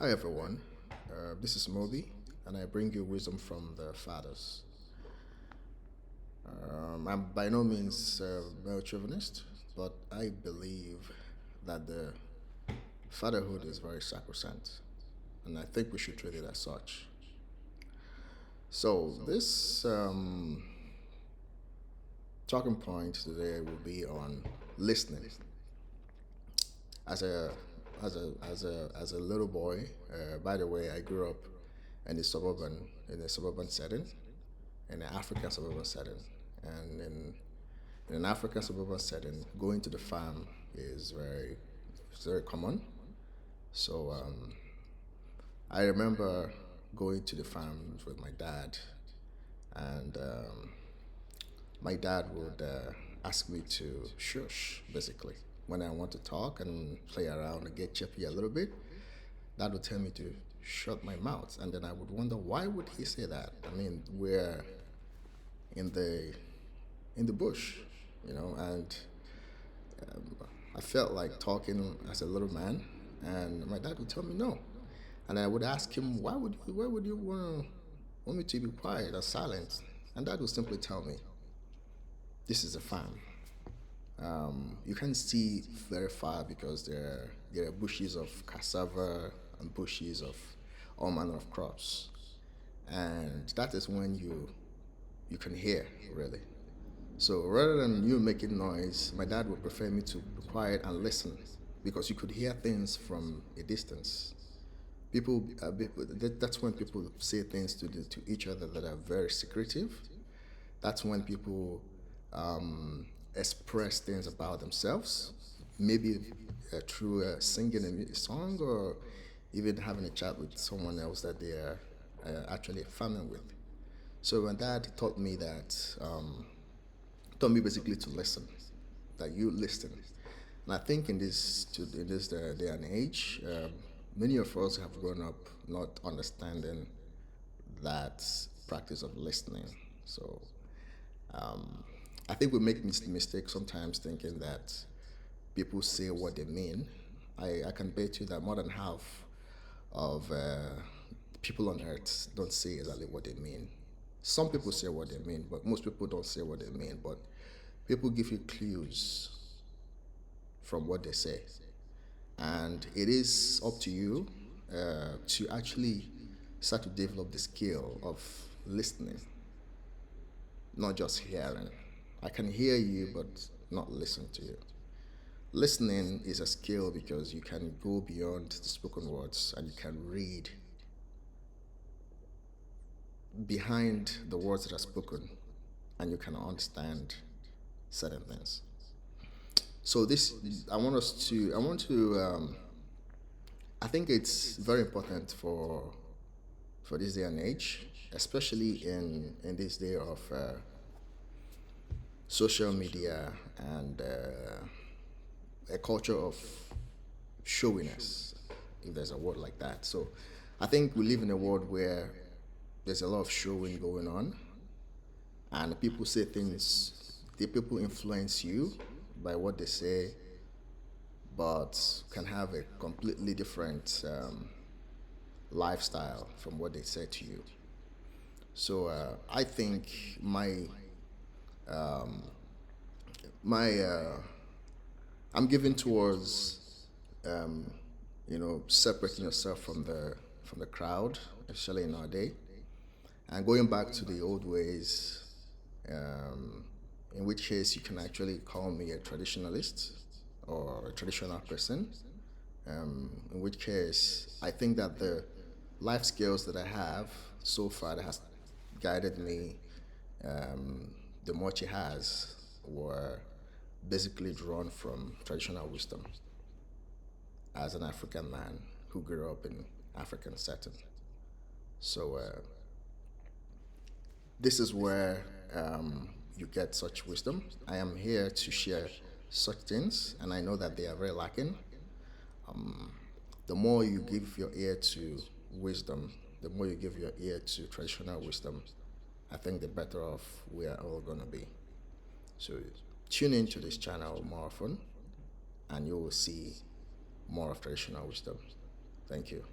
Hi everyone, this is Moby, and I bring you wisdom from the fathers. I'm by no means male chauvinist, but I believe that the fatherhood is very sacrosanct, and I think we should treat it as such. So this talking point today will be on listening. As a as a little boy, by the way, I grew up in a suburban setting, in an African suburban setting, and in an African suburban setting, going to the farm is very common. So I remember going to the farm with my dad, and my dad would ask me to shush, basically. When I want to talk and play around and get chippy a little bit, dad would tell me to shut my mouth. And then I would wonder, why would he say that? I mean, we're in the in the bush, and I felt like talking as a little man, and my dad would tell me no, and I would ask him, why would you want me to be quiet or silent? And dad would simply tell me, this is a farm. You can't see very far because there are bushes of cassava and bushes of all manner of crops, and that is when you can hear really. So rather than you making noise, my dad would prefer me to be quiet and listen because you could hear things from a distance. That's when people say things to each other that are very secretive. That's when people express things about themselves, maybe through singing a song or even having a chat with someone else that they are actually farming with. So my dad taught me basically to listen, that you listen. And I think in this day and age, many of us have grown up not understanding that practice of listening. So I think we make mistakes sometimes thinking that people say what they mean. I can bet you that more than half of people on earth don't say exactly what they mean. Some people say what they mean, but most people don't say what they mean. But people give you clues from what they say. And it is up to you to actually start to develop the skill of listening, not just hearing. I can hear you, but not listen to you. Listening is a skill because you can go beyond the spoken words and you can read behind the words that are spoken and you can understand certain things. So this, I want to, I think it's very important for this day and age, especially in this day of social media and a culture of showiness, if there's a word like that. So I think we live in a world where there's a lot of showing going on, and people say things, the people influence you by what they say, but can have a completely different lifestyle from what they say to you. So I think my I'm giving towards separating yourself from the crowd, especially in our day, and going back to the old ways. In which case, you can actually call me a traditionalist or a traditional person. In which case, I think that the life skills that I have so far that has guided me the much it has were basically drawn from traditional wisdom as an African man who grew up in African setting. So this is where you get such wisdom. I am here to share such things, and I know that they are very lacking. The more you give your ear to wisdom, the more you give your ear to traditional wisdom, I think the better off we are all going to be. So tune into this channel more often, and you will see more of traditional wisdom. Thank you.